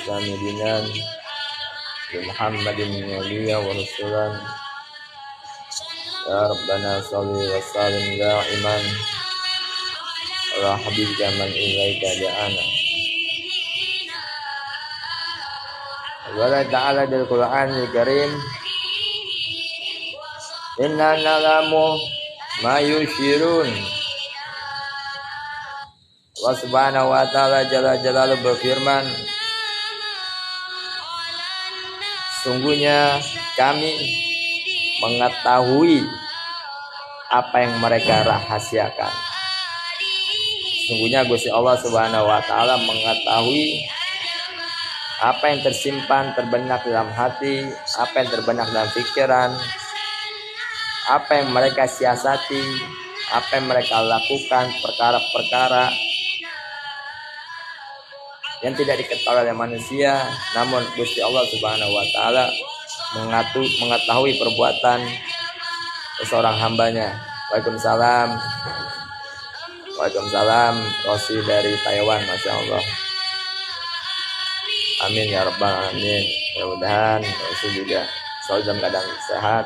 Islam dinan bi Muhammadin nabiyyan wa rasulan ya Rabbana shalli wa sallim da'iman ala habibika man ilaika da'ana wa ta'ala bil Qur'anil Karim inna na'lamu ma yushirun. Allah Subhanahu wa ta'ala jalla jalaluhu berfirman, sungguhnya kami mengetahui apa yang mereka rahasiakan. Sungguhnya Gusti Allah Subhanahu wa ta'ala mengetahui apa yang tersimpan terbenak dalam hati, apa yang terbenak dalam pikiran, apa yang mereka siasati, apa yang mereka lakukan, perkara-perkara yang tidak diketahui oleh manusia, namun Gusti Allah Subhanahu wa ta'ala mengetahui perbuatan seorang hambanya. Waalaikumsalam. Waalaikumsalam. Rosi dari Taiwan, Masya Allah. Amin ya rabbal alamin. Mudah-mudahan Rosi juga selalu dalam keadaan sehat,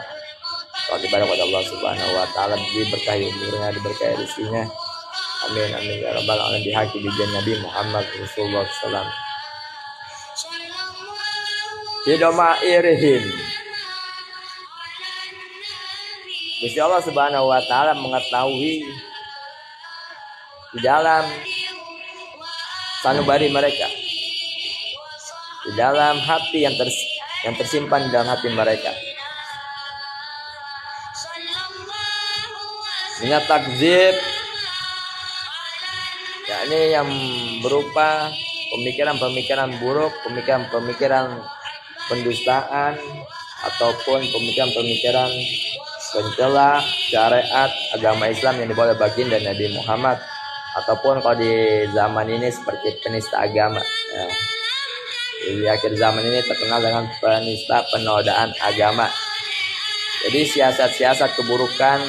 kalau ibadah kepada Allah Subhanahu wa ta'ala, diberkahi umurnya, diberkahi rezekinya. Amin amin ya rabbal alamin bihaqi bijan Nabi Muhammad Rasulullah sallallahu alaihi wasallam. Bidomairihim. Gusti Allah Subhanahu wa ta'ala mengetahui di dalam sanubari mereka, di dalam hati yang tersimpan di dalam hati mereka. Minat takzib, yakni yang berupa pemikiran-pemikiran buruk, pemikiran-pemikiran pendustaan, ataupun pemikiran-pemikiran pencela syariat agama Islam yang dibawa oleh baginda Nabi Muhammad, ataupun kalau di zaman ini seperti penista agama. Nah, di akhir zaman ini terkenal dengan penista penodaan agama. Jadi siasat-siasat keburukan,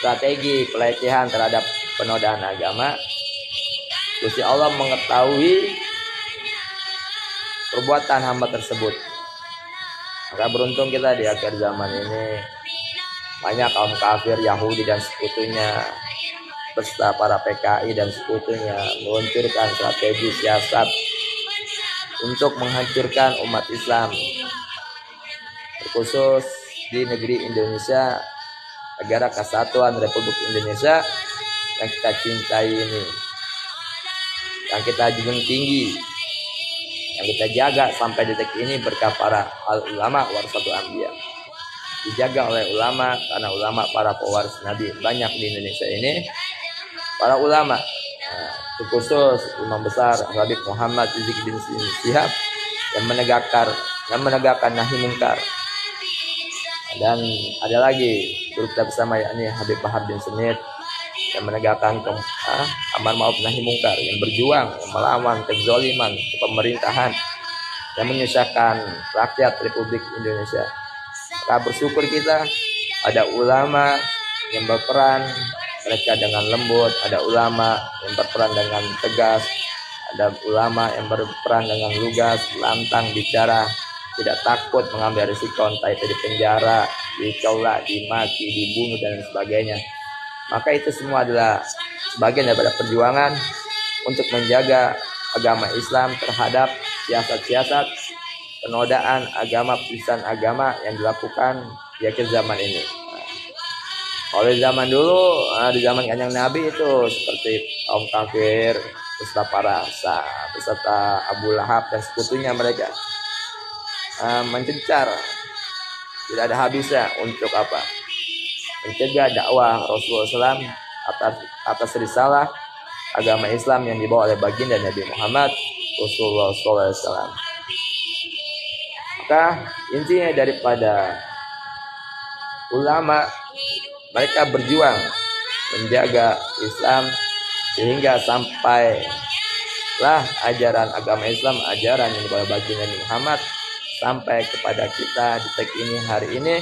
strategi pelecehan terhadap penodaan agama, Gusti Allah mengetahui perbuatan hamba tersebut. Maka beruntung kita di akhir zaman ini, banyak kaum kafir Yahudi dan sekutunya beserta para PKI dan sekutunya meluncurkan strategi siasat untuk menghancurkan umat Islam, terkhusus di negeri Indonesia, negara kesatuan Republik Indonesia yang kita cintai ini, yang kita junjung tinggi, yang kita jaga sampai detik ini berkah para ulama warasatul anbiya. Dijaga oleh ulama, karena ulama para pewaris Nabi banyak di Indonesia ini. Para ulama, terkhusus Imam Besar Habib Muhammad Rizik bin Syihab yang menegakkan nahi mungkar. Dan ada lagi guru kita bersama, yakni Habib Bahar bin Smith, yang menegakkan amar ma'ruf nahi mungkar, yang berjuang, yang melawan kezaliman pemerintahan yang menyusahkan rakyat Republik Indonesia. Maka bersyukur kita ada ulama yang berperan, mereka dengan lembut, ada ulama yang berperan dengan tegas, ada ulama yang berperan dengan lugas, lantang bicara, tidak takut mengambil risiko, entah itu di penjara, dicolak, dimaki, dibunuh dan sebagainya. Maka itu semua adalah sebagian daripada perjuangan untuk menjaga agama Islam terhadap siasat-siasat penodaan agama, penistaan agama yang dilakukan di akhir zaman ini. Kalau di zaman dulu, di zaman Kanjeng Nabi itu seperti kaum kafir, beserta Abu Lahab dan sekutunya, mereka mencecar, tidak ada habisnya untuk apa? Mencegah dakwah Rasulullah SAW atas risalah agama Islam yang dibawa oleh baginda Nabi Muhammad Rasulullah SAW. Maka intinya daripada ulama, mereka berjuang menjaga Islam sehingga sampailah ajaran agama Islam, ajaran yang dibawa baginda Nabi Muhammad sampai kepada kita detik ini, hari ini.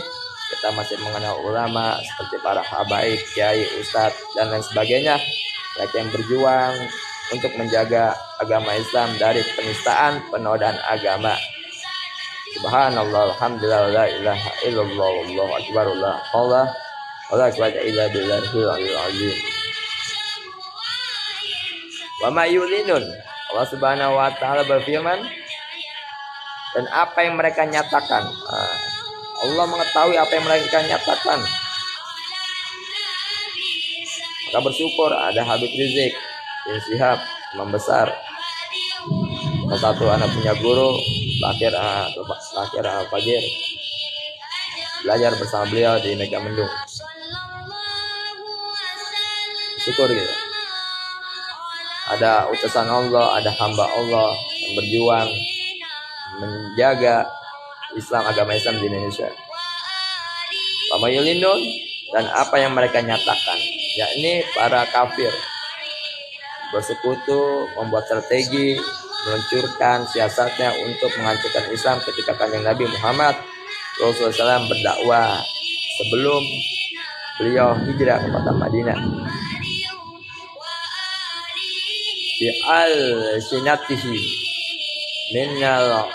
Kita masih mengenal ulama seperti para habaib, kiai, ustadz dan lain sebagainya, mereka yang berjuang untuk menjaga agama Islam dari penistaan, penodaan agama. Subhanallah, alhamdulillah, la ilaha illallah, wallahu akbar, Allah akbar, illa billahil aliyil azim. Wa ma yulinun, Allah Subhanahu wa taala berfirman, dan apa yang mereka nyatakan. Allah mengetahui apa yang mereka nyatakan. Maka bersyukur ada Habib Rizik bin Syihab, imam besar. Salah satu anak punya guru, lahir Al-Fajir. Belajar bersama beliau di Megamendung. Syukur gitu. Ada utusan Allah, ada hamba Allah yang berjuang menjaga Islam, agama Islam di Indonesia. Wama yulinun, dan apa yang mereka nyatakan, yakni para kafir bersekutu, membuat strategi, meluncurkan siasatnya untuk menghancurkan Islam ketika Kanjeng Nabi Muhammad Rasulullah SAW berdakwah sebelum beliau hijrah ke kota Madinah. Bi al-sinatihi minnal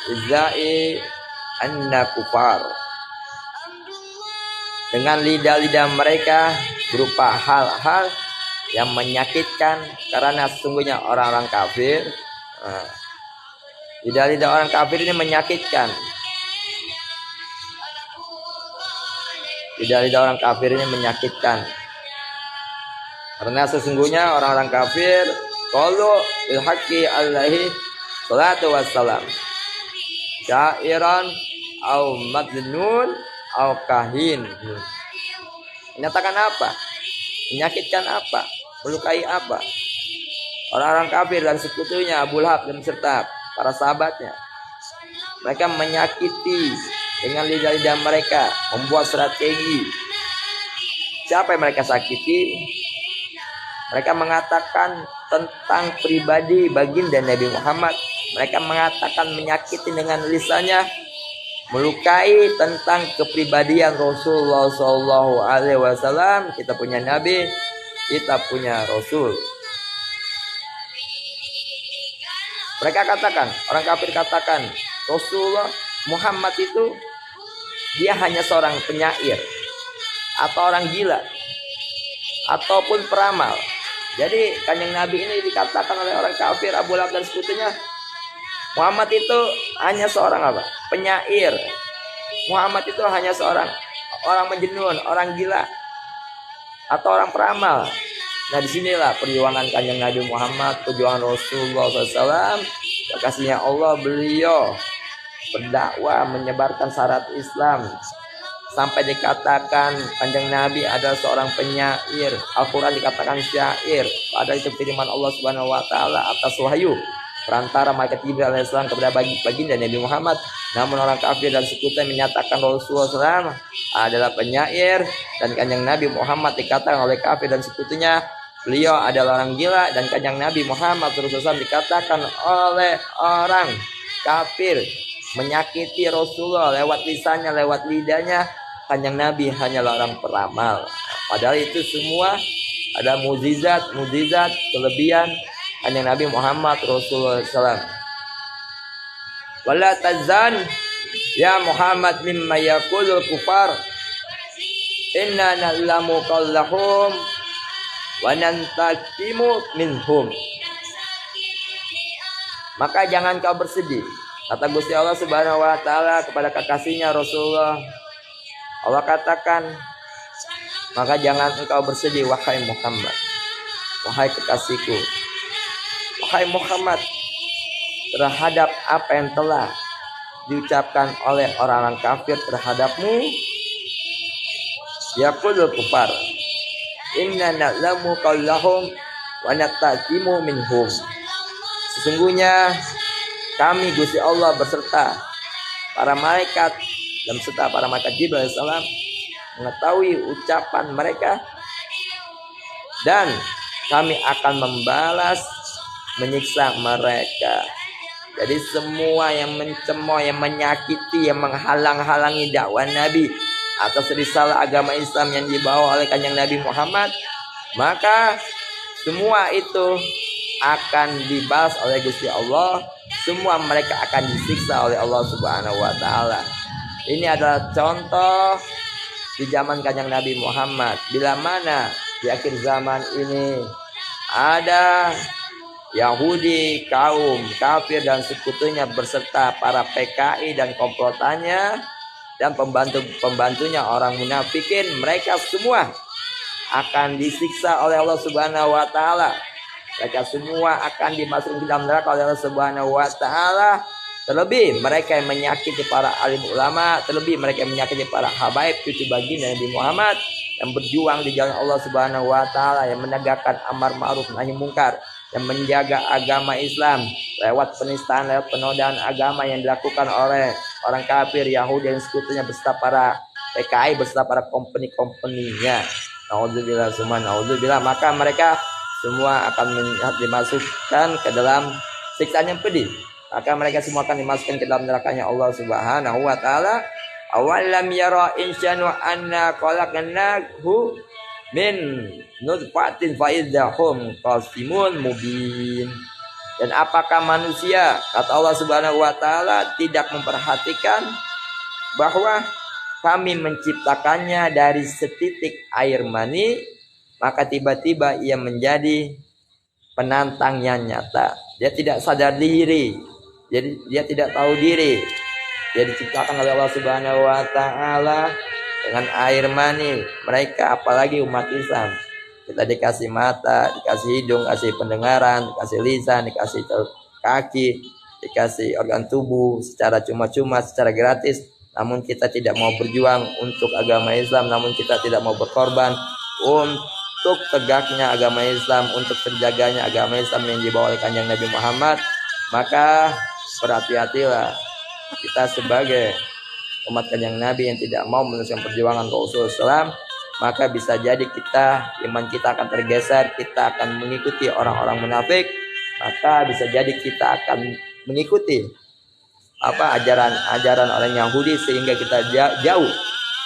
izai anna kufar, dengan lidah-lidah mereka berupa hal-hal yang menyakitkan, karena sesungguhnya orang-orang kafir, lidah-lidah orang kafir ini menyakitkan. Lidah-lidah orang kafir ini menyakitkan, karena sesungguhnya orang-orang kafir qalu bil haqqi alaihi salatu wassalam syairan au majnun au kahin. Menyatakan apa? Menyakitkan apa? Melukai apa? Orang-orang kafir dan sekutunya Abu Lahab dan serta para sahabatnya, mereka menyakiti dengan lidah-lidah mereka, membuat strategi. Siapa yang mereka sakiti? Mereka mengatakan tentang pribadi baginda Nabi Muhammad. Mereka mengatakan, menyakiti dengan lisannya, melukai tentang kepribadian Rasulullah SAW. Kita punya Nabi, kita punya Rasul. Mereka katakan, orang kafir katakan, Rasulullah Muhammad itu dia hanya seorang penyair, atau orang gila, ataupun peramal. Jadi Kanjeng Nabi ini dikatakan oleh orang kafir, Abu Lahab dan sekutunya, Muhammad itu hanya seorang apa? Penyair. Muhammad itu hanya seorang orang menjenun, orang gila, atau orang peramal. Nah, disinilah perjuangan Kanjeng Nabi Muhammad, perjuangan Rasulullah SAW. Kasihnya Allah, beliau berdakwah, menyebarkan syariat Islam, sampai dikatakan Kanjeng Nabi adalah seorang penyair. Al-Quran dikatakan syair, padahal itu firman Allah Subhanahu wa taala atas wahyu perantara malaikat Jibril alaihissalam kepada baginda Nabi Muhammad. Namun orang kafir dan sekutunya menyatakan Rasulullah SAW adalah penyair, dan Kanjeng Nabi Muhammad dikatakan oleh kafir dan sekutunya beliau adalah orang gila. Dan Kanjeng Nabi Muhammad SAW dikatakan oleh orang kafir menyakiti Rasulullah lewat lisannya, lewat lidahnya. Kanjeng Nabi hanyalah orang peramal. Padahal itu semua ada mukjizat, kelebihan Kanjeng Nabi Muhammad Rasulullah SAW. Wala tazan ya Muhammad mimma yaqulul kufar inna na'lamu qallahum wa nantakimu minhum. Maka jangan kau bersedih, kata Gusti Allah Subhanahu wa taala kepada kekasihnya Rasulullah. Allah katakan, maka jangan engkau bersedih wahai Muhammad, wahai kekasihku, wahai Muhammad, terhadap apa yang telah diucapkan oleh orang-orang kafir terhadapmu. Yaqulul kufar inna na'lamu qallahum wa natakimu minhum. Sesungguhnya kami Gusti Allah beserta para malaikat dan serta para malaikat Jibril alaihissalam mengetahui ucapan mereka, dan kami akan membalas menyiksa mereka. Jadi semua yang mencemooh, yang menyakiti, yang menghalang-halangi dakwah Nabi atas risalah agama Islam yang dibawa oleh Kanjeng Nabi Muhammad, maka semua itu akan dibalas oleh Gusti Allah, semua mereka akan disiksa oleh Allah Subhanahu wa taala. Ini adalah contoh di zaman Kanjeng Nabi Muhammad. Bila mana di akhir zaman ini ada Yahudi, kaum kafir dan sekutunya beserta para PKI dan komplotannya dan pembantunya orang munafikin, mereka semua akan disiksa oleh Allah Subhanahu wa taala. Mereka semua akan dimasukkan ke dalam neraka oleh Allah Subhanahu wa taala. Terlebih mereka yang menyakiti para alim ulama, terlebih mereka yang menyakiti para habaib cucu baginda Nabi Muhammad yang berjuang di jalan Allah Subhanahu wa taala, yang menegakkan amar ma'ruf nahi mungkar, yang menjaga agama Islam lewat penistaan, lewat penodaan agama yang dilakukan oleh orang kafir, Yahudi dan sekutunya beserta para PKI, beserta para company-company-nya. Naudzubillah summa naudzubillah. Maka mereka semua akan dimasukkan ke dalam siksaan yang pedih. Maka mereka semua akan dimasukkan ke dalam nerakanya Allah Subhanahu wa taala. Awalam yara insanu anna khalaqnahu min nutfatin fa idzahum qasimun mubin. Dan apakah manusia, kata Allah Subhanahu wa taala, tidak memperhatikan bahwa kami menciptakannya dari setitik air mani, maka tiba-tiba ia menjadi penantang yang nyata. Dia tidak sadar diri. Jadi dia tidak tahu diri. Dia diciptakan oleh Allah Subhanahu wa taala dengan air mani. Mereka apalagi umat Islam, kita dikasih mata, dikasih hidung, dikasih pendengaran, dikasih lisan, dikasih kaki, dikasih organ tubuh secara cuma-cuma, secara gratis. Namun kita tidak mau berjuang untuk agama Islam, namun kita tidak mau berkorban untuk tegaknya agama Islam, untuk terjaganya agama Islam yang dibawa oleh Kanjeng Nabi Muhammad. Maka berhati-hatilah kita sebagai umat Kanjeng Nabi yang tidak mau meneruskan perjuangan Rasulullah SAW. Maka bisa jadi iman kita akan tergeser, kita akan mengikuti orang-orang munafik. Maka bisa jadi kita akan mengikuti ajaran orang Yahudi, sehingga kita jauh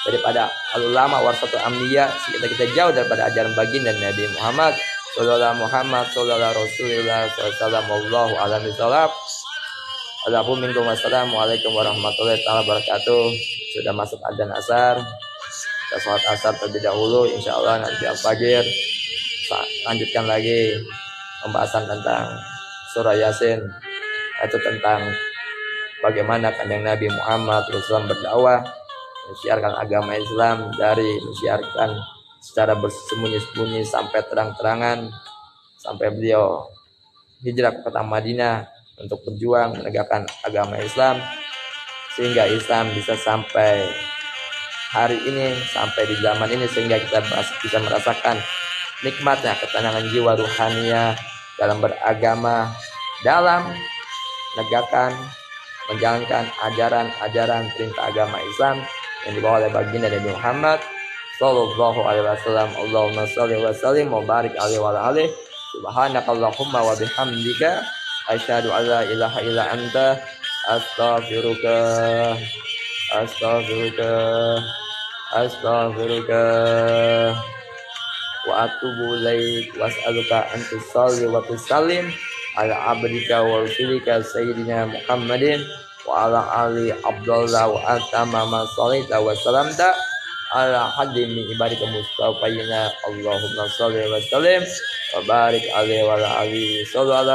daripada ulama warasatul anbiya, sehingga kita jauh daripada ajaran baginda Nabi Muhammad sallallahu Rasulullah sallallahu alaihi wasallam. Assalamualaikum warahmatullahi wabarakatuh. Sudah masuk adzan asar, kita sholat asar terlebih dahulu. Insyaallah nanti al-fajr lanjutkan lagi pembahasan tentang surah Yasin, itu tentang bagaimana Kanjeng Nabi Muhammad SAW berdakwah, mensiarkan agama Islam dari mensiarkan secara bersembunyi-sembunyi sampai terang-terangan, sampai beliau hijrah ke kota Madinah untuk berjuang menegakkan agama Islam, sehingga Islam bisa sampai hari ini, sampai di zaman ini, sehingga kita bisa merasakan nikmatnya ketenangan jiwa ruhaninya dalam beragama, dalam menegakkan, menjalankan ajaran-ajaran perintah agama Islam yang dibawa oleh baginda Nabi Muhammad sallallahu alaihi wasallam. Allahumma shalli wa sallim wa barik alaihi wa alihi. Subhanakallahumma wa bihamdika asyhadu an la ilaha illa anta astaghfiruka wa atubu ilaik was'aluka an tusalli wa tusallim ala abdika wa rasulika sayyidina Muhammadin wa ala ali Abdullah wa atamama salita wa salamta ala hadin min ibadika mustafayina. Allahumma shalli wa sallim wa barik alaihi wa ala alihi sallallahu